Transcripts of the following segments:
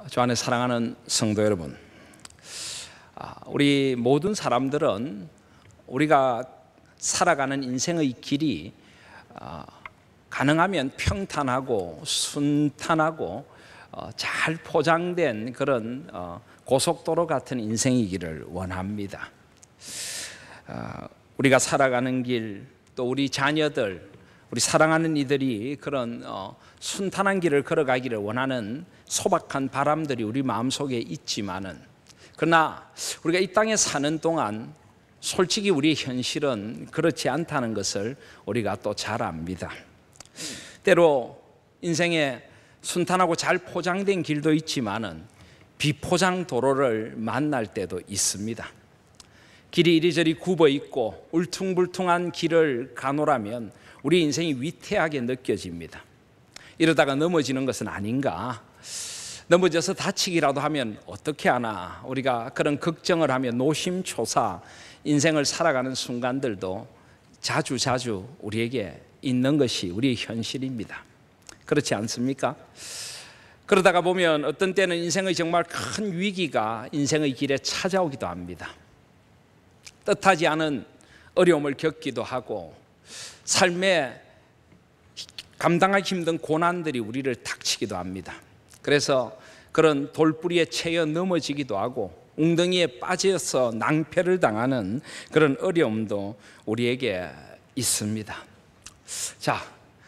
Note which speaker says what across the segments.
Speaker 1: 저 안에 사랑하는 성도 여러분, 우리 모든 사람들은 우리가 살아가는 인생의 길이 가능하면 평탄하고 순탄하고 잘 포장된 그런 고속도로 같은 인생이기를 원합니다. 우리가 살아가는 길, 또 우리 자녀들, 우리 사랑하는 이들이 그런 순탄한 길을 걸어가기를 원하는 소박한 바람들이 우리 마음속에 있지만은, 그러나 우리가 이 땅에 사는 동안 솔직히 우리의 현실은 그렇지 않다는 것을 우리가 또 잘 압니다. 때로 인생에 순탄하고 잘 포장된 길도 있지만은 비포장 도로를 만날 때도 있습니다. 길이 이리저리 굽어 있고 울퉁불퉁한 길을 가노라면 우리 인생이 위태하게 느껴집니다. 이러다가 넘어지는 것은 아닌가? 넘어져서 다치기라도 하면 어떻게 하나? 우리가 그런 걱정을 하며 노심초사 인생을 살아가는 순간들도 자주 우리에게 있는 것이 우리의 현실입니다. 그렇지 않습니까? 그러다가 보면 어떤 때는 인생의 정말 큰 위기가 인생의 길에 찾아오기도 합니다. 뜻하지 않은 어려움을 겪기도 하고 삶에 감당하기 힘든 고난들이 우리를 닥치기도 합니다. 그래서 그런 돌뿌리에 채여 넘어지기도 하고 웅덩이에 빠져서 낭패를 당하는 그런 어려움도 우리에게 있습니다. 자,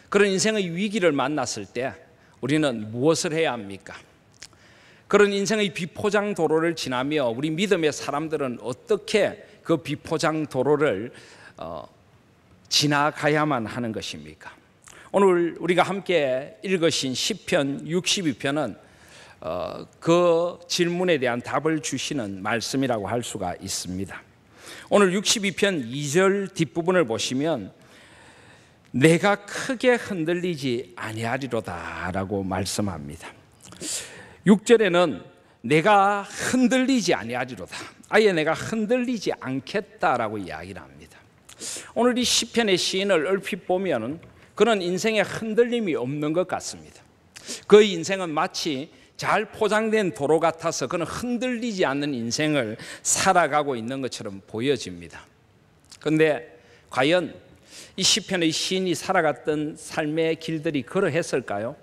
Speaker 1: 그런 인생의 위기를 만났을 때 우리는 무엇을 해야 합니까? 그런 인생의 비포장 도로를 지나며 우리 믿음의 사람들은 어떻게 그 비포장 도로를 지나가야만 하는 것입니까? 오늘 우리가 함께 읽으신 시편 62편은 그 질문에 대한 답을 주시는 말씀이라고 할 수가 있습니다. 오늘 62편 2절 뒷부분을 보시면 내가 크게 흔들리지 아니하리로다 라고 말씀합니다. 6절에는 내가 흔들리지 아니하리로다, 아예 내가 흔들리지 않겠다라고 이야기를 합니다. 오늘 이 시편의 시인을 얼핏 보면 그는 인생에 흔들림이 없는 것 같습니다. 그 인생은 마치 잘 포장된 도로 같아서 그는 흔들리지 않는 인생을 살아가고 있는 것처럼 보여집니다. 그런데 과연 이 시편의 시인이 살아갔던 삶의 길들이 그러했을까요?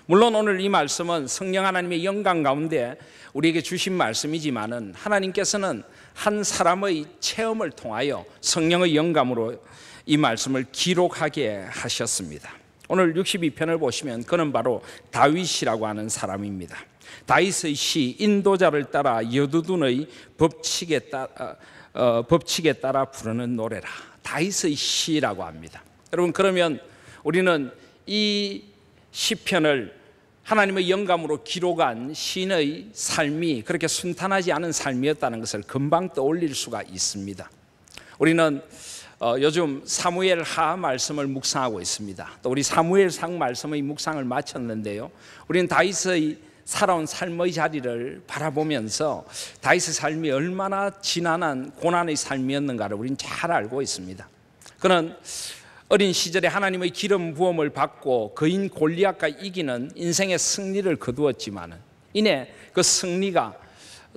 Speaker 1: 물론 오늘 이 말씀은 성령 하나님의 영감 가운데 우리에게 주신 말씀이지만은 하나님께서는 한 사람의 체험을 통하여 성령의 영감으로 이 말씀을 기록하게 하셨습니다. 오늘 62편을 보시면 그는 바로 다윗이라고 하는 사람입니다. 다윗의 시 인도자를 따라 여두둔의 법칙에 따라 부르는 노래라, 다윗의 시라고 합니다. 여러분, 그러면 우리는 이 시편을 하나님의 영감으로 기록한 시인의 삶이 그렇게 순탄하지 않은 삶이었다는 것을 금방 떠올릴 수가 있습니다. 우리는 요즘 사무엘 하 말씀을 묵상하고 있습니다. 또 우리 사무엘상 말씀의 묵상을 마쳤는데요, 우리는 다윗의 살아온 삶의 자리를 바라보면서 다윗의 삶이 얼마나 지난한 고난의 삶이었는가를 우리는 잘 알고 있습니다. 그는 어린 시절에 하나님의 기름 부음을 받고 거인 골리앗과 이기는 인생의 승리를 거두었지만 이내 그 승리가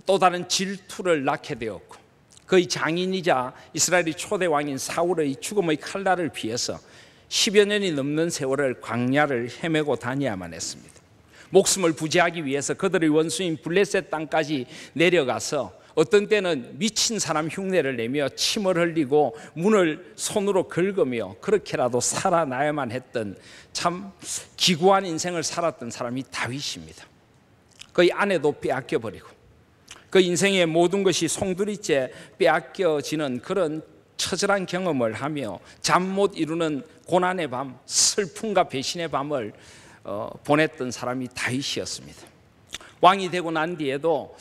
Speaker 1: 또 다른 질투를 낳게 되었고 그의 장인이자 이스라엘의 초대 왕인 사울의 죽음의 칼날을 피해서 10여 년이 넘는 세월을 광야를 헤매고 다녀야만 했습니다. 목숨을 부지하기 위해서 그들의 원수인 블레셋 땅까지 내려가서 어떤 때는 미친 사람 흉내를 내며 침을 흘리고 문을 손으로 긁으며 그렇게라도 살아나야만 했던 참 기구한 인생을 살았던 사람이 다윗입니다. 그의 아내도 빼앗겨버리고 그 인생의 모든 것이 송두리째 빼앗겨지는 그런 처절한 경험을 하며 잠 못 이루는 고난의 밤, 슬픔과 배신의 밤을 보냈던 사람이 다윗이었습니다. 왕이 되고 난 뒤에도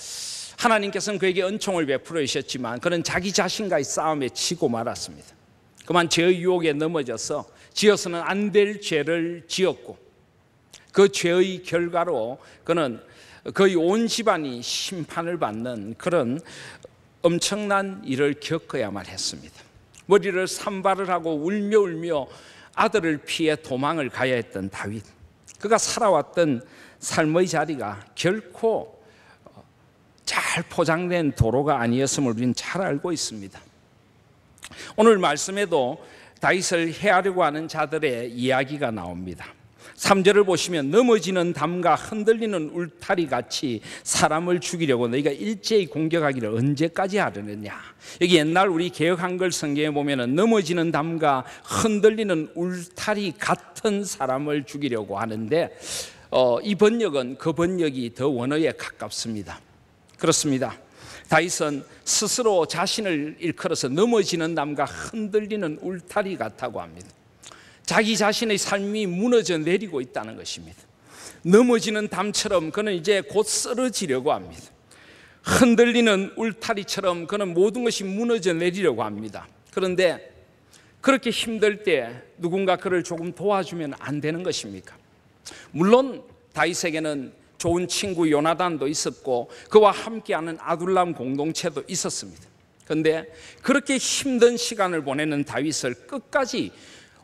Speaker 1: 하나님께서는 그에게 은총을 베풀어 주셨지만 그는 자기 자신과의 싸움에 지고 말았습니다. 그만 죄의 유혹에 넘어져서 지어서는 안 될 죄를 지었고 그 죄의 결과로 그는 거의 온 집안이 심판을 받는 그런 엄청난 일을 겪어야만 했습니다. 머리를 산발을 하고 울며 아들을 피해 도망을 가야 했던 다윗, 그가 살아왔던 삶의 자리가 결코 잘 포장된 도로가 아니었음을 우리는 잘 알고 있습니다. 오늘 말씀에도 다윗을 해하려고 하는 자들의 이야기가 나옵니다. 3절을 보시면 넘어지는 담과 흔들리는 울타리 같이 사람을 죽이려고 너희가 일제히 공격하기를 언제까지 하려느냐. 여기 옛날 우리 개역 한글 성경에 보면은 넘어지는 담과 흔들리는 울타리 같은 사람을 죽이려고 하는데 이 번역은 그 번역이 더 원어에 가깝습니다. 그렇습니다. 다윗은 스스로 자신을 일컬어서 넘어지는 담과 흔들리는 울타리 같다고 합니다. 자기 자신의 삶이 무너져 내리고 있다는 것입니다. 넘어지는 담처럼 그는 이제 곧 쓰러지려고 합니다. 흔들리는 울타리처럼 그는 모든 것이 무너져 내리려고 합니다. 그런데 그렇게 힘들 때 누군가 그를 조금 도와주면 안 되는 것입니까? 물론 다윗에게는 좋은 친구 요나단도 있었고 그와 함께하는 아둘람 공동체도 있었습니다. 그런데 그렇게 힘든 시간을 보내는 다윗을 끝까지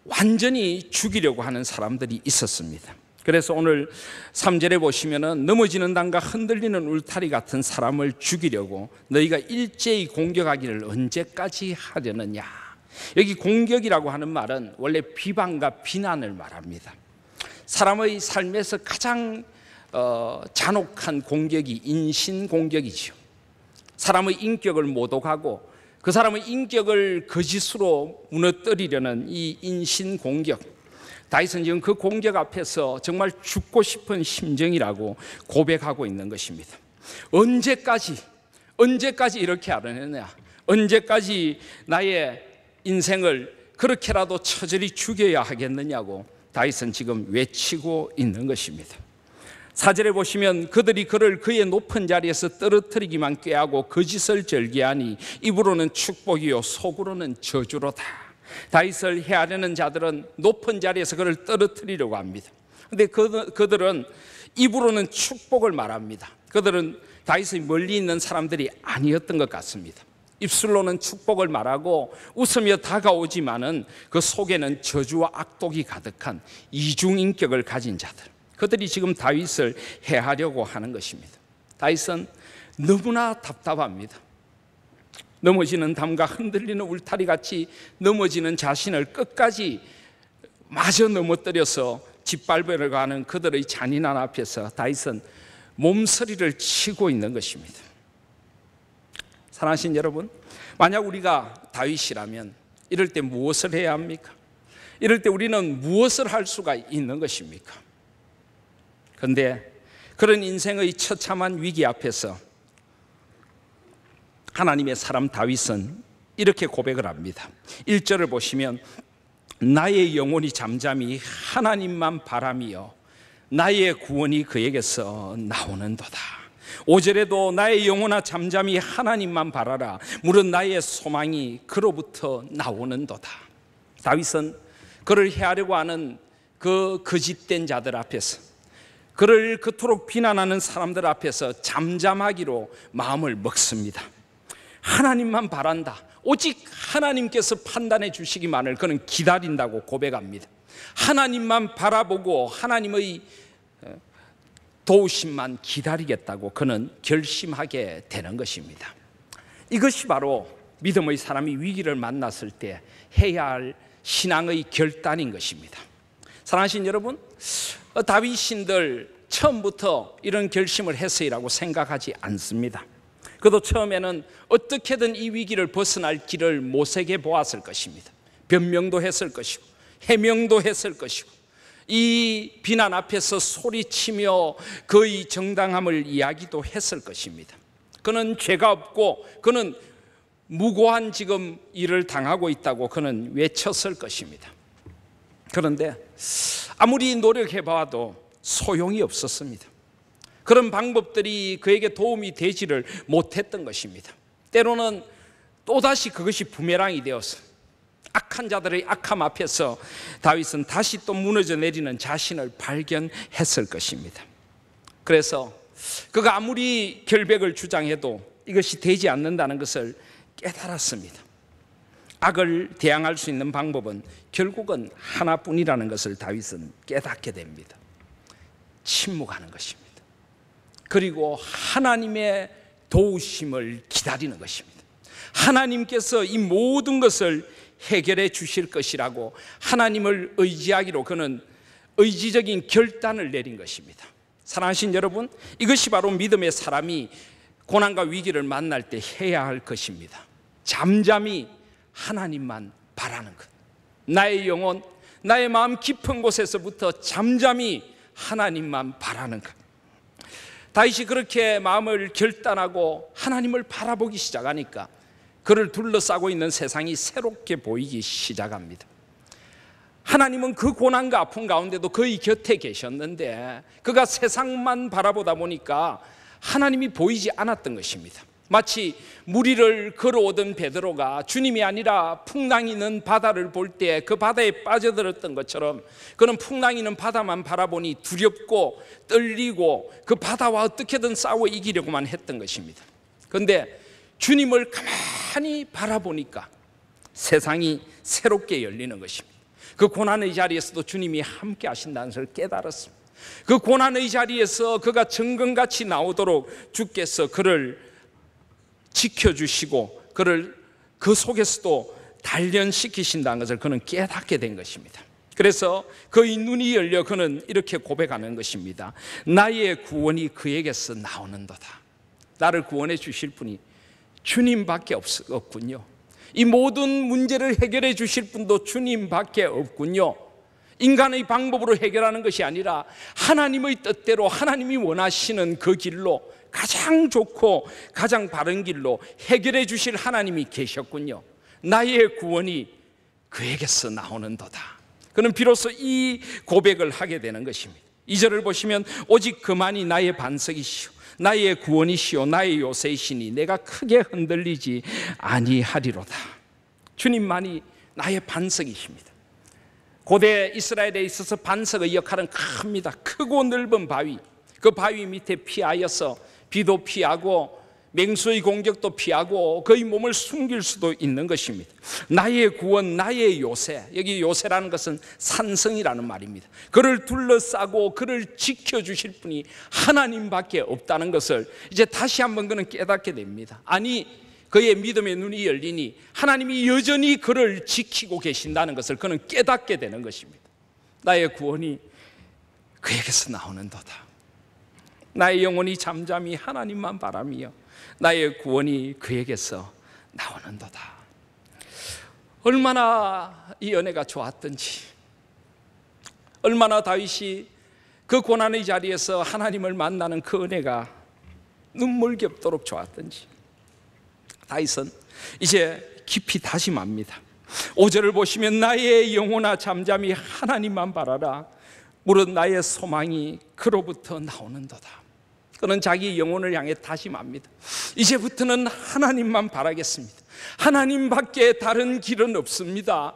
Speaker 1: 완전히 죽이려고 하는 사람들이 있었습니다. 그래서 오늘 3절에 보시면은 넘어지는 담과 흔들리는 울타리 같은 사람을 죽이려고 너희가 일제히 공격하기를 언제까지 하려느냐. 여기 공격이라고 하는 말은 원래 비방과 비난을 말합니다. 사람의 삶에서 가장 잔혹한 공격이 인신공격이죠. 사람의 인격을 모독하고 그 사람의 인격을 거짓으로 무너뜨리려는 이 인신공격. 다윗은 지금 그 공격 앞에서 정말 죽고 싶은 심정이라고 고백하고 있는 것입니다. 언제까지 이렇게 하려느냐? 언제까지 나의 인생을 그렇게라도 처절히 죽여야 하겠느냐고 다윗은 지금 외치고 있는 것입니다. 4절에 보시면 그들이 그를 그의 높은 자리에서 떨어뜨리기만 꾀하고 거짓을 절개하니 입으로는 축복이요 속으로는 저주로다. 다윗을 해하려는 자들은 높은 자리에서 그를 떨어뜨리려고 합니다. 그런데 그들은 입으로는 축복을 말합니다. 그들은 다윗의 멀리 있는 사람들이 아니었던 것 같습니다. 입술로는 축복을 말하고 웃으며 다가오지만은 그 속에는 저주와 악독이 가득한 이중인격을 가진 자들, 그들이 지금 다윗을 해하려고 하는 것입니다. 다윗은 너무나 답답합니다. 넘어지는 담과 흔들리는 울타리같이 넘어지는 자신을 끝까지 마저 넘어뜨려서 짓밟으려 가는 그들의 잔인한 앞에서 다윗은 몸서리를 치고 있는 것입니다. 사랑하신 여러분, 만약 우리가 다윗이라면 이럴 때 무엇을 해야 합니까? 이럴 때 우리는 무엇을 할 수가 있는 것입니까? 그런데 그런 인생의 처참한 위기 앞에서 하나님의 사람 다윗은 이렇게 고백을 합니다. 1절을 보시면 나의 영혼이 잠잠히 하나님만 바라며 나의 구원이 그에게서 나오는도다. 5절에도 나의 영혼아 잠잠히 하나님만 바라라. 무릇 나의 소망이 그로부터 나오는도다. 다윗은 그를 해하려고 하는 그 거짓된 자들 앞에서, 그를 그토록 비난하는 사람들 앞에서 잠잠하기로 마음을 먹습니다. 하나님만 바란다. 오직 하나님께서 판단해 주시기만을 그는 기다린다고 고백합니다. 하나님만 바라보고 하나님의 도우심만 기다리겠다고 그는 결심하게 되는 것입니다. 이것이 바로 믿음의 사람이 위기를 만났을 때 해야 할 신앙의 결단인 것입니다. 사랑하신 여러분, 다윗신들 처음부터 이런 결심을 했으리라고 생각하지 않습니다. 그도 처음에는 어떻게든 이 위기를 벗어날 길을 모색해 보았을 것입니다. 변명도 했을 것이고 해명도 했을 것이고 이 비난 앞에서 소리치며 그의 정당함을 이야기도 했을 것입니다. 그는 죄가 없고 그는 무고한 지금 일을 당하고 있다고 그는 외쳤을 것입니다. 그런데 아무리 노력해 봐도 소용이 없었습니다. 그런 방법들이 그에게 도움이 되지를 못했던 것입니다. 때로는 또다시 그것이 부메랑이 되어서 악한 자들의 악함 앞에서 다윗은 다시 또 무너져 내리는 자신을 발견했을 것입니다. 그래서 그가 아무리 결백을 주장해도 이것이 되지 않는다는 것을 깨달았습니다. 악을 대항할 수 있는 방법은 결국은 하나뿐이라는 것을 다윗은 깨닫게 됩니다. 침묵하는 것입니다. 그리고 하나님의 도우심을 기다리는 것입니다. 하나님께서 이 모든 것을 해결해 주실 것이라고 하나님을 의지하기로 그는 의지적인 결단을 내린 것입니다. 사랑하신 여러분, 이것이 바로 믿음의 사람이 고난과 위기를 만날 때 해야 할 것입니다. 잠잠히 하나님만 바라는 것. 나의 영혼, 나의 마음 깊은 곳에서부터 잠잠히 하나님만 바라는 것. 다윗이 그렇게 마음을 결단하고 하나님을 바라보기 시작하니까 그를 둘러싸고 있는 세상이 새롭게 보이기 시작합니다. 하나님은 그 고난과 아픔 가운데도 그의 곁에 계셨는데 그가 세상만 바라보다 보니까 하나님이 보이지 않았던 것입니다. 마치 물 위를 걸어오던 베드로가 주님이 아니라 풍랑이는 바다를 볼 때 그 바다에 빠져들었던 것처럼 그는 풍랑이는 바다만 바라보니 두렵고 떨리고 그 바다와 어떻게든 싸워 이기려고만 했던 것입니다. 그런데 주님을 가만히 바라보니까 세상이 새롭게 열리는 것입니다. 그 고난의 자리에서도 주님이 함께 하신다는 것을 깨달았습니다. 그 고난의 자리에서 그가 정금같이 나오도록 주께서 그를 지켜주시고 그를 그 속에서도 단련시키신다는 것을 그는 깨닫게 된 것입니다. 그래서 그의 눈이 열려 그는 이렇게 고백하는 것입니다. 나의 구원이 그에게서 나오는도다. 나를 구원해 주실 분이 주님밖에 없군요. 이 모든 문제를 해결해 주실 분도 주님밖에 없군요. 인간의 방법으로 해결하는 것이 아니라 하나님의 뜻대로 하나님이 원하시는 그 길로 가장 좋고 가장 바른 길로 해결해 주실 하나님이 계셨군요. 나의 구원이 그에게서 나오는도다. 그는 비로소 이 고백을 하게 되는 것입니다. 2절을 보시면 오직 그만이 나의 반석이시오 나의 구원이시오 나의 요새이시니 내가 크게 흔들리지 아니하리로다. 주님만이 나의 반석이십니다. 고대 이스라엘에 있어서 반석의 역할은 큽니다. 크고 넓은 바위, 그 바위 밑에 피하여서 비도 피하고 맹수의 공격도 피하고 그의 몸을 숨길 수도 있는 것입니다. 나의 구원, 나의 요새, 여기 요새라는 것은 산성이라는 말입니다. 그를 둘러싸고 그를 지켜주실 분이 하나님밖에 없다는 것을 이제 다시 한번 그는 깨닫게 됩니다. 아니, 그의 믿음의 눈이 열리니 하나님이 여전히 그를 지키고 계신다는 것을 그는 깨닫게 되는 것입니다. 나의 구원이 그에게서 나오는도다. 나의 영혼이 잠잠히 하나님만 바라며 나의 구원이 그에게서 나오는도다. 얼마나 이 은혜가 좋았던지, 얼마나 다윗이 그 고난의 자리에서 하나님을 만나는 그 은혜가 눈물겹도록 좋았던지 다윗은 이제 깊이 다짐합니다. 5절을 보시면 나의 영혼아 잠잠히 하나님만 바라라. 무릇 나의 소망이 그로부터 나오는도다. 그는 자기 영혼을 향해 다짐합니다. 이제부터는 하나님만 바라겠습니다. 하나님밖에 다른 길은 없습니다.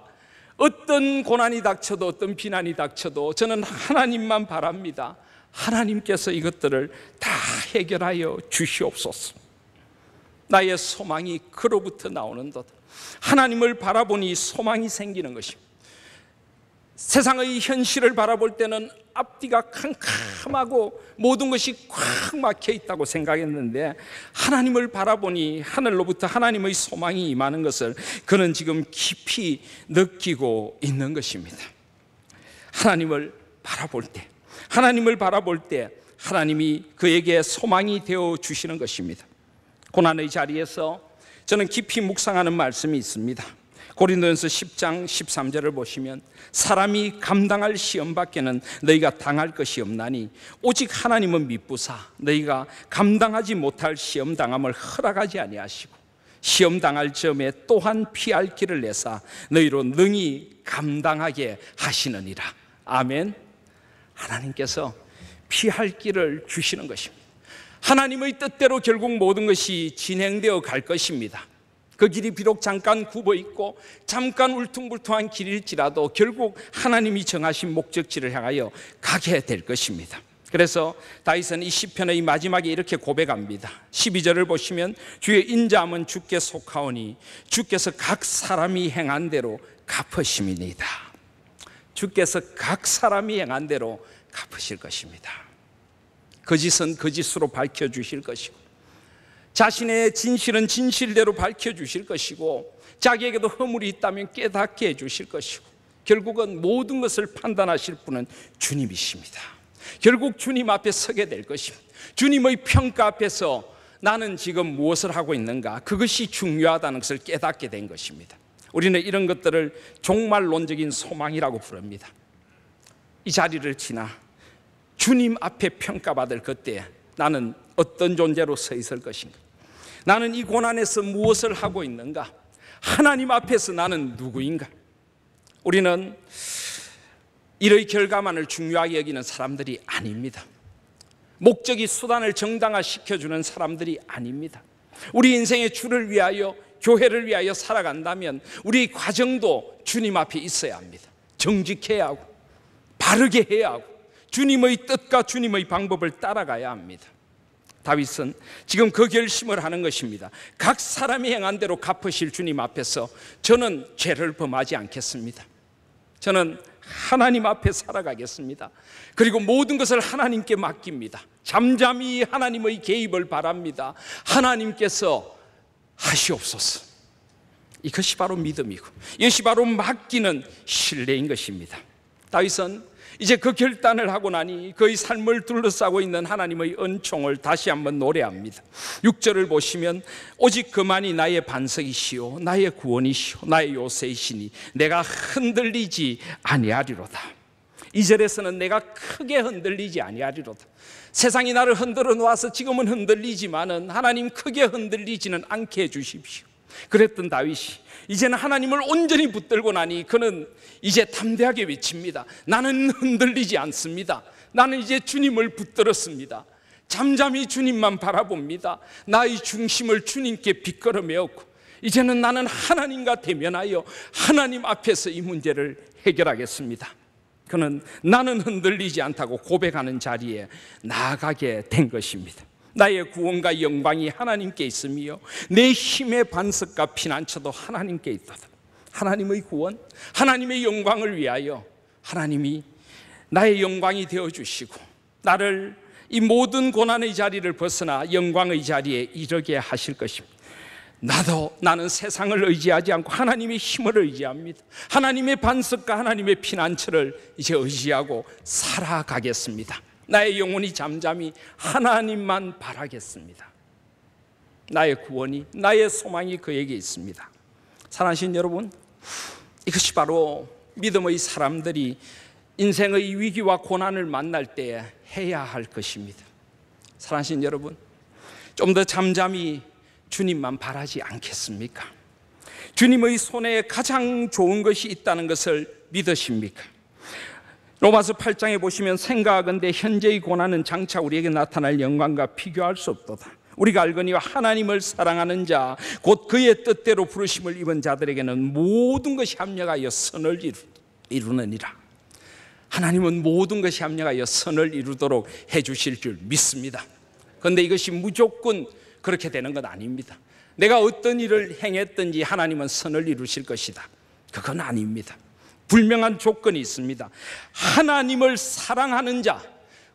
Speaker 1: 어떤 고난이 닥쳐도 어떤 비난이 닥쳐도 저는 하나님만 바랍니다. 하나님께서 이것들을 다 해결하여 주시옵소서. 나의 소망이 그로부터 나오는도다. 하나님을 바라보니 소망이 생기는 것입니다. 세상의 현실을 바라볼 때는 앞뒤가 캄캄하고 모든 것이 꽉 막혀 있다고 생각했는데 하나님을 바라보니 하늘로부터 하나님의 소망이 임하는 것을 그는 지금 깊이 느끼고 있는 것입니다. 하나님을 바라볼 때, 하나님을 바라볼 때 하나님이 그에게 소망이 되어 주시는 것입니다. 고난의 자리에서 저는 깊이 묵상하는 말씀이 있습니다. 고린도전서 10장 13절을 보시면 사람이 감당할 시험 밖에는 너희가 당할 것이 없나니 오직 하나님은 미쁘사 너희가 감당하지 못할 시험 당함을 허락하지 아니하시고 시험 당할 점에 또한 피할 길을 내사 너희로 능히 감당하게 하시느니라. 아멘. 하나님께서 피할 길을 주시는 것입니다. 하나님의 뜻대로 결국 모든 것이 진행되어 갈 것입니다. 그 길이 비록 잠깐 굽어 있고 잠깐 울퉁불퉁한 길일지라도 결국 하나님이 정하신 목적지를 향하여 가게 될 것입니다. 그래서 다윗은 이 시편의 마지막에 이렇게 고백합니다. 12절을 보시면 주의 인자함은 주께 속하오니 주께서 각 사람이 행한 대로 갚으심이니이다. 주께서 각 사람이 행한 대로 갚으실 것입니다. 거짓은 거짓으로 밝혀주실 것이고, 자신의 진실은 진실대로 밝혀주실 것이고, 자기에게도 허물이 있다면 깨닫게 해주실 것이고, 결국은 모든 것을 판단하실 분은 주님이십니다. 결국 주님 앞에 서게 될 것입니다. 주님의 평가 앞에서 나는 지금 무엇을 하고 있는가, 그것이 중요하다는 것을 깨닫게 된 것입니다. 우리는 이런 것들을 종말론적인 소망이라고 부릅니다. 이 자리를 지나 주님 앞에 평가받을 그때 나는 어떤 존재로 서 있을 것인가, 나는 이 고난에서 무엇을 하고 있는가, 하나님 앞에서 나는 누구인가. 우리는 이의 결과만을 중요하게 여기는 사람들이 아닙니다. 목적이 수단을 정당화시켜주는 사람들이 아닙니다. 우리 인생의 주를 위하여, 교회를 위하여 살아간다면 우리 과정도 주님 앞에 있어야 합니다. 정직해야 하고 바르게 해야 하고 주님의 뜻과 주님의 방법을 따라가야 합니다. 다윗은 지금 그 결심을 하는 것입니다. 각 사람이 행한 대로 갚으실 주님 앞에서 저는 죄를 범하지 않겠습니다. 저는 하나님 앞에 살아가겠습니다. 그리고 모든 것을 하나님께 맡깁니다. 잠잠히 하나님의 개입을 바랍니다. 하나님께서 하시옵소서. 이것이 바로 믿음이고, 이것이 바로 맡기는 신뢰인 것입니다. 다윗은 이제 그 결단을 하고 나니 그의 삶을 둘러싸고 있는 하나님의 은총을 다시 한번 노래합니다. 6절을 보시면 오직 그만이 나의 반석이시오 나의 구원이시오 나의 요새이시니 내가 흔들리지 아니하리로다. 2절에서는 내가 크게 흔들리지 아니하리로다. 세상이 나를 흔들어 놓아서 지금은 흔들리지만은 하나님 크게 흔들리지는 않게 해주십시오. 그랬던 다윗이 이제는 하나님을 온전히 붙들고 나니 그는 이제 담대하게 외칩니다. 나는 흔들리지 않습니다. 나는 이제 주님을 붙들었습니다. 잠잠히 주님만 바라봅니다. 나의 중심을 주님께 빗걸어 메었고 이제는 나는 하나님과 대면하여 하나님 앞에서 이 문제를 해결하겠습니다. 그는 나는 흔들리지 않다고 고백하는 자리에 나아가게 된 것입니다. 나의 구원과 영광이 하나님께 있으며 내 힘의 반석과 피난처도 하나님께 있도다. 하나님의 구원, 하나님의 영광을 위하여 하나님이 나의 영광이 되어주시고 나를 이 모든 고난의 자리를 벗어나 영광의 자리에 이르게 하실 것입니다. 나는 세상을 의지하지 않고 하나님의 힘을 의지합니다. 하나님의 반석과 하나님의 피난처를 이제 의지하고 살아가겠습니다. 나의 영혼이 잠잠히 하나님만 바라겠습니다. 나의 구원이, 나의 소망이 그에게 있습니다. 사랑하신 여러분, 이것이 바로 믿음의 사람들이 인생의 위기와 고난을 만날 때 해야 할 것입니다. 사랑하신 여러분, 좀 더 잠잠히 주님만 바라지 않겠습니까? 주님의 손에 가장 좋은 것이 있다는 것을 믿으십니까? 로마서 8장에 보시면 생각하건대 현재의 고난은 장차 우리에게 나타날 영광과 비교할 수 없도다. 우리가 알거니와 하나님을 사랑하는 자 곧 그의 뜻대로 부르심을 입은 자들에게는 모든 것이 합력하여 선을 이루느니라. 하나님은 모든 것이 합력하여 선을 이루도록 해주실 줄 믿습니다. 그런데 이것이 무조건 그렇게 되는 건 아닙니다. 내가 어떤 일을 행했든지 하나님은 선을 이루실 것이다, 그건 아닙니다. 분명한 조건이 있습니다. 하나님을 사랑하는 자,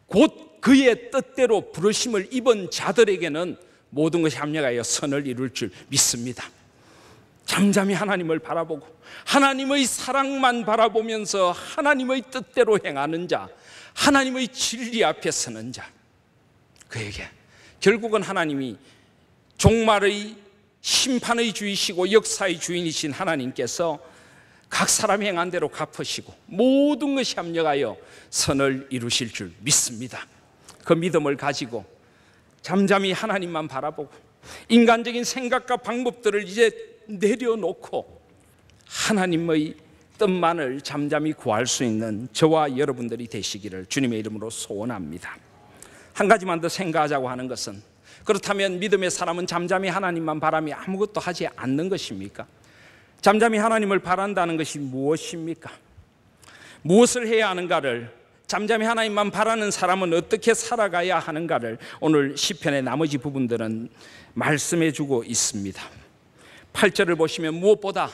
Speaker 1: 곧 그의 뜻대로 부르심을 입은 자들에게는 모든 것이 합력하여 선을 이룰 줄 믿습니다. 잠잠히 하나님을 바라보고 하나님의 사랑만 바라보면서 하나님의 뜻대로 행하는 자, 하나님의 진리 앞에 서는 자, 그에게 결국은 하나님이 종말의 심판의 주이시고 역사의 주인이신 하나님께서 각 사람이 행한 대로 갚으시고 모든 것이 합력하여 선을 이루실 줄 믿습니다. 그 믿음을 가지고 잠잠히 하나님만 바라보고 인간적인 생각과 방법들을 이제 내려놓고 하나님의 뜻만을 잠잠히 구할 수 있는 저와 여러분들이 되시기를 주님의 이름으로 소원합니다. 한 가지만 더 생각하자고 하는 것은, 그렇다면 믿음의 사람은 잠잠히 하나님만 바라며 아무것도 하지 않는 것입니까? 잠잠히 하나님을 바란다는 것이 무엇입니까? 무엇을 해야 하는가를, 잠잠히 하나님만 바라는 사람은 어떻게 살아가야 하는가를 오늘 시편의 나머지 부분들은 말씀해 주고 있습니다. 8절을 보시면 무엇보다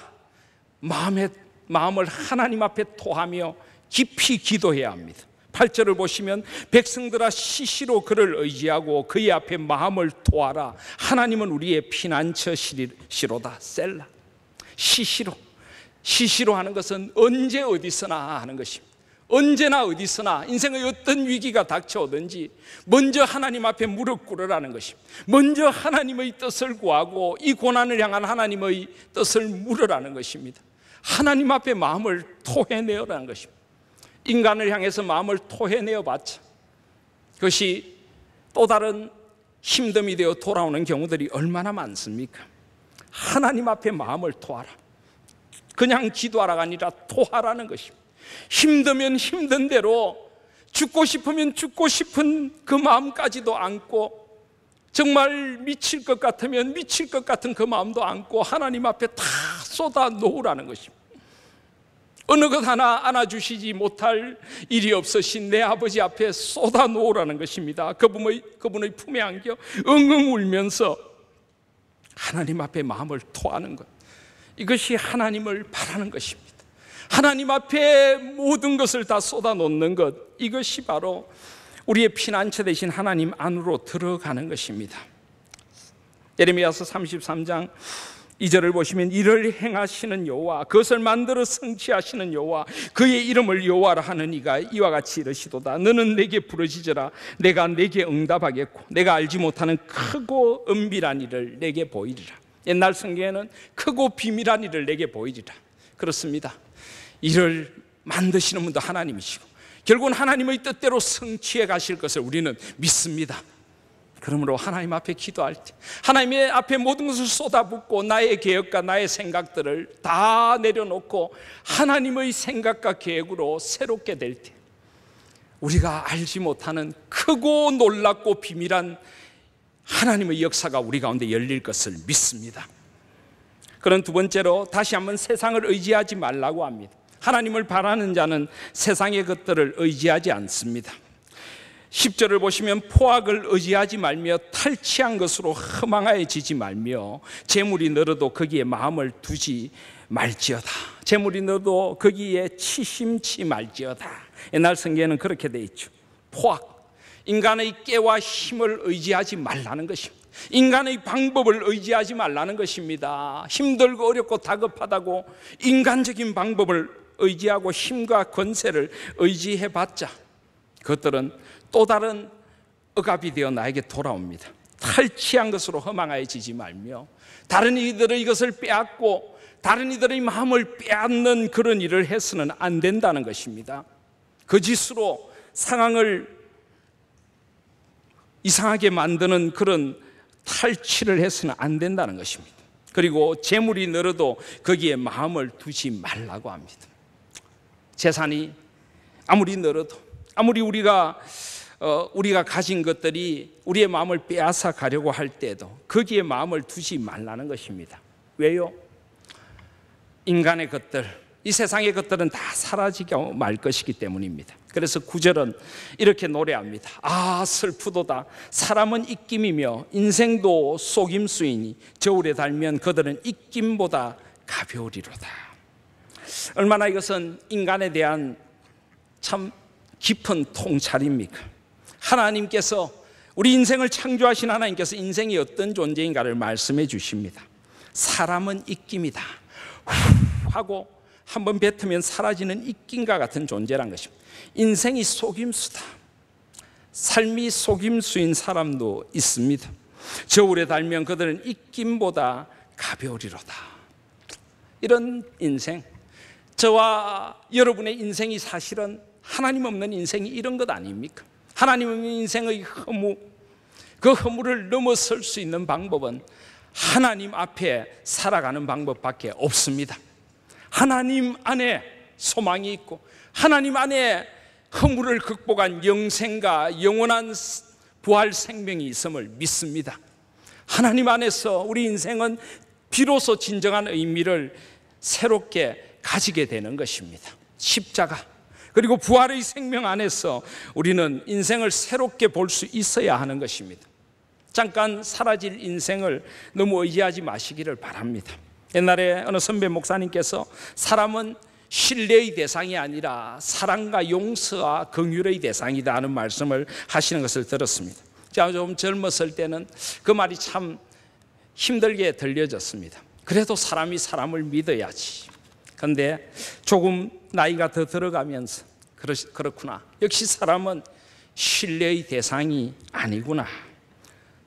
Speaker 1: 마음을 하나님 앞에 토하며 깊이 기도해야 합니다. 8절을 보시면 백성들아 시시로 그를 의지하고 그의 앞에 마음을 토하라. 하나님은 우리의 피난처시로다. 셀라. 시시로 하는 것은 언제 어디서나 하는 것입니다. 언제나 어디서나 인생의 어떤 위기가 닥쳐오든지 먼저 하나님 앞에 무릎 꿇으라는 것입니다. 먼저 하나님의 뜻을 구하고 이 고난을 향한 하나님의 뜻을 물으라는 것입니다. 하나님 앞에 마음을 토해내어라는 것입니다. 인간을 향해서 마음을 토해내어 봤자 그것이 또 다른 힘듦이 되어 돌아오는 경우들이 얼마나 많습니까? 하나님 앞에 마음을 토하라. 그냥 기도하라가 아니라 토하라는 것입니다. 힘들면 힘든 대로, 죽고 싶으면 죽고 싶은 그 마음까지도 안고, 정말 미칠 것 같으면 미칠 것 같은 그 마음도 안고 하나님 앞에 다 쏟아 놓으라는 것입니다. 어느 것 하나 안아주시지 못할 일이 없으신 내 아버지 앞에 쏟아 놓으라는 것입니다. 그분의 품에 안겨 엉엉 울면서 하나님 앞에 마음을 토하는 것, 이것이 하나님을 바라는 것입니다. 하나님 앞에 모든 것을 다 쏟아 놓는 것, 이것이 바로 우리의 피난처 되신 하나님 안으로 들어가는 것입니다. 예레미야서 33장 2절을 보시면 이를 행하시는 여호와, 그것을 만들어 성취하시는 여호와, 그의 이름을 여호와라 하는 이가 이와 같이 이르시도다. 너는 내게 부르짖으라. 내가 내게 응답하겠고 내가 알지 못하는 크고 은밀한 일을 내게 보이리라. 옛날 성경에는 크고 비밀한 일을 내게 보이리라. 그렇습니다. 이를 만드시는 분도 하나님이시고 결국은 하나님의 뜻대로 성취해 가실 것을 우리는 믿습니다. 그러므로 하나님 앞에 기도할 때, 하나님의 앞에 모든 것을 쏟아붓고 나의 계획과 나의 생각들을 다 내려놓고 하나님의 생각과 계획으로 새롭게 될 때, 우리가 알지 못하는 크고 놀랍고 비밀한 하나님의 역사가 우리 가운데 열릴 것을 믿습니다. 그런 두 번째로 다시 한번 세상을 의지하지 말라고 합니다. 하나님을 바라는 자는 세상의 것들을 의지하지 않습니다. 10절을 보시면 포악을 의지하지 말며 탈취한 것으로 허망하여지지 말며 재물이 늘어도 거기에 마음을 두지 말지어다. 재물이 늘어도 거기에 치심치 말지어다. 옛날 성경에는 그렇게 돼 있죠. 포악, 인간의 깨와 힘을 의지하지 말라는 것입니다. 인간의 방법을 의지하지 말라는 것입니다. 힘들고 어렵고 다급하다고 인간적인 방법을 의지하고 힘과 권세를 의지해봤자 그것들은 또 다른 억압이 되어 나에게 돌아옵니다. 탈취한 것으로 허망해지지 말며 다른 이들의 이것을 빼앗고 다른 이들의 마음을 빼앗는 그런 일을 해서는 안 된다는 것입니다. 거짓으로 상황을 이상하게 만드는 그런 탈취를 해서는 안 된다는 것입니다. 그리고 재물이 늘어도 거기에 마음을 두지 말라고 합니다. 재산이 아무리 늘어도, 아무리 우리가 가진 것들이 우리의 마음을 빼앗아 가려고 할 때도 거기에 마음을 두지 말라는 것입니다. 왜요? 인간의 것들, 이 세상의 것들은 다 사라지고 말 것이기 때문입니다. 그래서 9절은 이렇게 노래합니다. 아 슬프도다. 사람은 입김이며 인생도 속임수이니 저울에 달면 그들은 입김보다 가벼우리로다. 얼마나 이것은 인간에 대한 참 깊은 통찰입니까? 하나님께서, 우리 인생을 창조하신 하나님께서 인생이 어떤 존재인가를 말씀해 주십니다. 사람은 입김이다 하고 한번 뱉으면 사라지는 입김과 같은 존재란 것입니다. 인생이 속임수다. 삶이 속임수인 사람도 있습니다. 저울에 달면 그들은 입김보다 가벼우리로다. 이런 인생, 저와 여러분의 인생이 사실은 하나님 없는 인생이 이런 것 아닙니까? 하나님 없는 인생의 허무, 그 허무를 넘어설 수 있는 방법은 하나님 앞에 살아가는 방법밖에 없습니다. 하나님 안에 소망이 있고 하나님 안에 허무를 극복한 영생과 영원한 부활 생명이 있음을 믿습니다. 하나님 안에서 우리 인생은 비로소 진정한 의미를 새롭게 가지게 되는 것입니다. 십자가 그리고 부활의 생명 안에서 우리는 인생을 새롭게 볼 수 있어야 하는 것입니다. 잠깐 사라질 인생을 너무 의지하지 마시기를 바랍니다. 옛날에 어느 선배 목사님께서 사람은 신뢰의 대상이 아니라 사랑과 용서와 긍휼의 대상이다 하는 말씀을 하시는 것을 들었습니다. 제가 좀 젊었을 때는 그 말이 참 힘들게 들려졌습니다. 그래도 사람이 사람을 믿어야지. 그런데 조금 나이가 더 들어가면서 그렇구나, 역시 사람은 신뢰의 대상이 아니구나,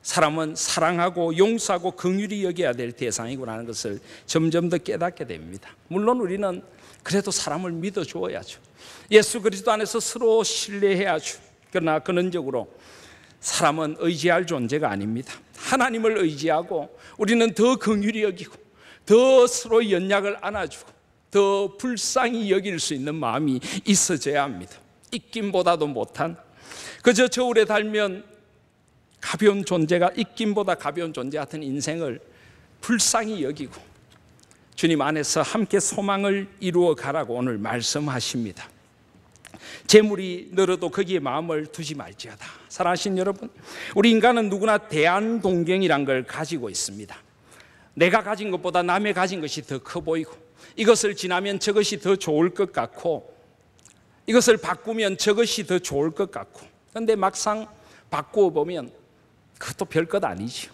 Speaker 1: 사람은 사랑하고 용서하고 긍휼히 여겨야 될 대상이구나 하는 것을 점점 더 깨닫게 됩니다. 물론 우리는 그래도 사람을 믿어주어야죠. 예수 그리스도 안에서 서로 신뢰해야죠. 그러나 근원적으로 사람은 의지할 존재가 아닙니다. 하나님을 의지하고 우리는 더 긍휼히 여기고 더 서로 연약을 안아주고 더 불쌍히 여길 수 있는 마음이 있어져야 합니다. 입김보다도 못한, 그저 저울에 달면 가벼운 존재가, 입김보다 가벼운 존재 같은 인생을 불쌍히 여기고 주님 안에서 함께 소망을 이루어 가라고 오늘 말씀하십니다. 재물이 늘어도 거기에 마음을 두지 말지어다. 사랑하신 여러분, 우리 인간은 누구나 대안동경이란 걸 가지고 있습니다. 내가 가진 것보다 남의 가진 것이 더 커 보이고, 이것을 지나면 저것이 더 좋을 것 같고, 이것을 바꾸면 저것이 더 좋을 것 같고, 그런데 막상 바꾸어 보면 그것도 별것 아니죠.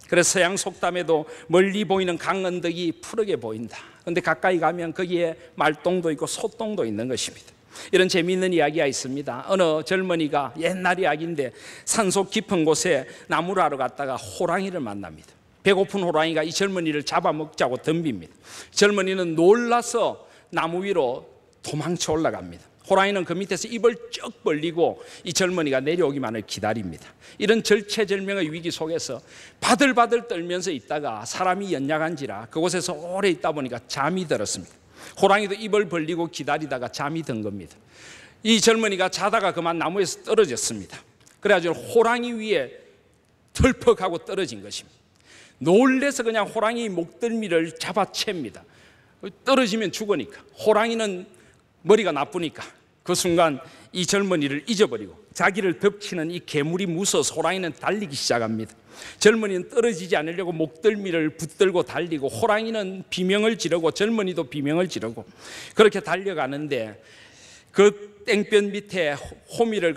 Speaker 1: 그래서 서양 속담에도 멀리 보이는 강언덕이 푸르게 보인다. 그런데 가까이 가면 거기에 말똥도 있고 소똥도 있는 것입니다. 이런 재미있는 이야기가 있습니다. 어느 젊은이가, 옛날 이야기인데, 산속 깊은 곳에 나무를 하러 갔다가 호랑이를 만납니다. 배고픈 호랑이가 이 젊은이를 잡아먹자고 덤빕니다. 젊은이는 놀라서 나무 위로 도망쳐 올라갑니다. 호랑이는 그 밑에서 입을 쩍 벌리고 이 젊은이가 내려오기만을 기다립니다. 이런 절체절명의 위기 속에서 바들바들 떨면서 있다가 사람이 연약한지라 그곳에서 오래 있다 보니까 잠이 들었습니다. 호랑이도 입을 벌리고 기다리다가 잠이 든 겁니다. 이 젊은이가 자다가 그만 나무에서 떨어졌습니다. 그래가지고 호랑이 위에 털퍽하고 떨어진 것입니다. 놀래서 그냥 호랑이 목덜미를 잡아챕니다. 떨어지면 죽으니까. 호랑이는 머리가 나쁘니까 그 순간 이 젊은이를 잊어버리고 자기를 덮치는 이 괴물이 무서워서 호랑이는 달리기 시작합니다. 젊은이는 떨어지지 않으려고 목덜미를 붙들고 달리고, 호랑이는 비명을 지르고 젊은이도 비명을 지르고 그렇게 달려가는데, 그 땡볕 밑에 호미를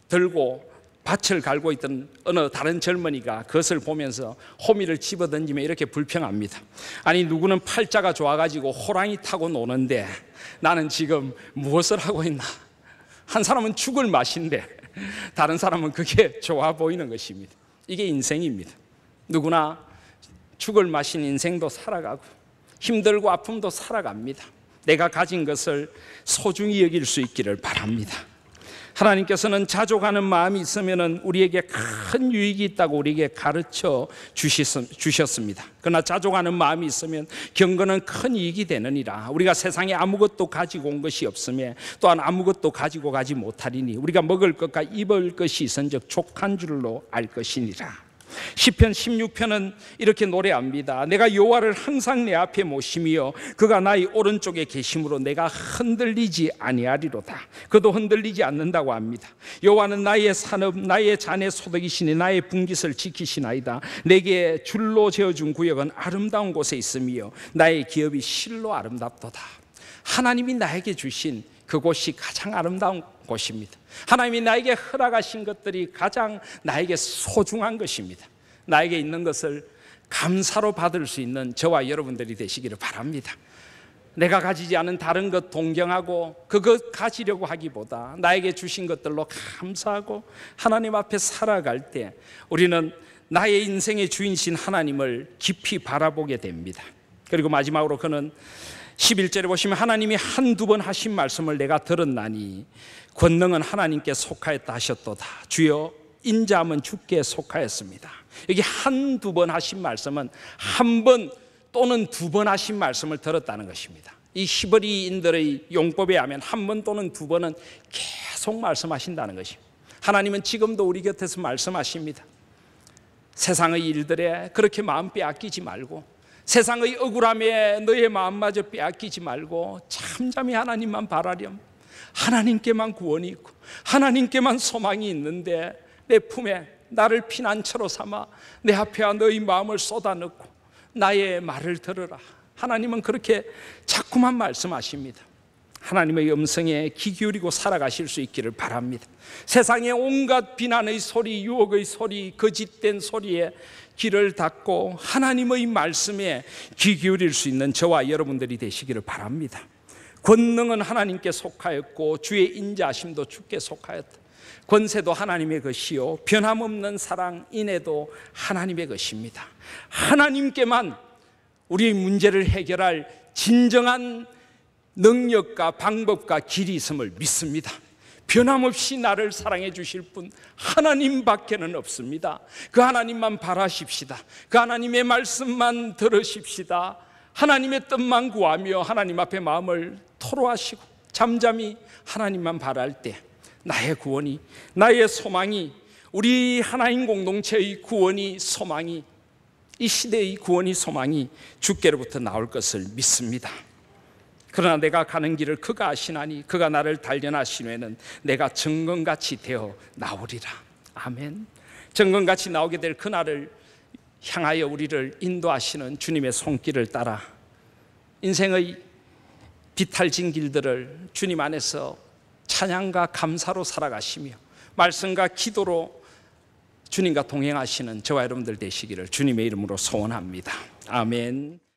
Speaker 1: 들고 밭을 갈고 있던 어느 다른 젊은이가 그것을 보면서 호미를 집어던지며 이렇게 불평합니다. 아니, 누구는 팔자가 좋아가지고 호랑이 타고 노는데 나는 지금 무엇을 하고 있나? 한 사람은 죽을 맛인데 다른 사람은 그게 좋아 보이는 것입니다. 이게 인생입니다. 누구나 죽을 맛인 인생도 살아가고 힘들고 아픔도 살아갑니다. 내가 가진 것을 소중히 여길 수 있기를 바랍니다. 하나님께서는 자족하는 마음이 있으면 우리에게 큰 유익이 있다고 우리에게 가르쳐 주셨습니다. 그러나 자족하는 마음이 있으면 경건은 큰 이익이 되느니라. 우리가 세상에 아무것도 가지고 온 것이 없으며 또한 아무것도 가지고 가지 못하리니 우리가 먹을 것과 입을 것이 있은즉 족한 줄로 알 것이니라. 시편 16편은 이렇게 노래합니다. 내가 여호와를 항상 내 앞에 모시며 그가 나의 오른쪽에 계심으로 내가 흔들리지 아니하리로다. 그도 흔들리지 않는다고 합니다. 여호와는 나의 산업 나의 잔의 소득이시니 나의 분깃을 지키시나이다. 내게 줄로 재어준 구역은 아름다운 곳에 있으며 나의 기업이 실로 아름답도다. 하나님이 나에게 주신 그곳이 가장 아름다운 곳입니다. 하나님이 나에게 허락하신 것들이 가장 나에게 소중한 것입니다. 나에게 있는 것을 감사로 받을 수 있는 저와 여러분들이 되시기를 바랍니다. 내가 가지지 않은 다른 것 동경하고 그것 가지려고 하기보다 나에게 주신 것들로 감사하고 하나님 앞에 살아갈 때 우리는 나의 인생의 주인이신 하나님을 깊이 바라보게 됩니다. 그리고 마지막으로 그는 11절에 보시면 하나님이 한두 번 하신 말씀을 내가 들었나니 권능은 하나님께 속하였다 하셨도다. 주여 인자함은 주께 속하였습니다. 여기 한두 번 하신 말씀은 한 번 또는 두 번 하신 말씀을 들었다는 것입니다. 이 히브리인들의 용법에 하면 한 번 또는 두 번은 계속 말씀하신다는 것입니다. 하나님은 지금도 우리 곁에서 말씀하십니다. 세상의 일들에 그렇게 마음 빼앗기지 말고, 세상의 억울함에 너의 마음마저 빼앗기지 말고 잠잠히 하나님만 바라렴. 하나님께만 구원이 있고 하나님께만 소망이 있는데 내 품에 나를 피난처로 삼아 내 앞에 너의 마음을 쏟아넣고 나의 말을 들으라. 하나님은 그렇게 자꾸만 말씀하십니다. 하나님의 음성에 귀 기울이고 살아가실 수 있기를 바랍니다. 세상의 온갖 비난의 소리, 유혹의 소리, 거짓된 소리에 귀를 닫고 하나님의 말씀에 귀 기울일 수 있는 저와 여러분들이 되시기를 바랍니다. 권능은 하나님께 속하였고 주의 인자하심도 주께 속하였다. 권세도 하나님의 것이요 변함없는 사랑, 인애도 하나님의 것입니다. 하나님께만 우리의 문제를 해결할 진정한 능력과 방법과 길이 있음을 믿습니다. 변함없이 나를 사랑해 주실 분 하나님밖에는 없습니다. 그 하나님만 바라십시다. 그 하나님의 말씀만 들으십시다. 하나님의 뜻만 구하며 하나님 앞에 마음을 토로하시고 잠잠히 하나님만 바랄 때 나의 구원이, 나의 소망이, 우리 하나님 공동체의 구원이, 소망이, 이 시대의 구원이, 소망이 주께로부터 나올 것을 믿습니다. 그러나 내가 가는 길을 그가 아시나니 그가 나를 단련하시면은 내가 정금같이 되어 나오리라. 아멘. 정금같이 나오게 될 그날을 향하여 우리를 인도하시는 주님의 손길을 따라 인생의 비탈진 길들을 주님 안에서 찬양과 감사로 살아가시며 말씀과 기도로 주님과 동행하시는 저와 여러분들 되시기를 주님의 이름으로 소원합니다. 아멘.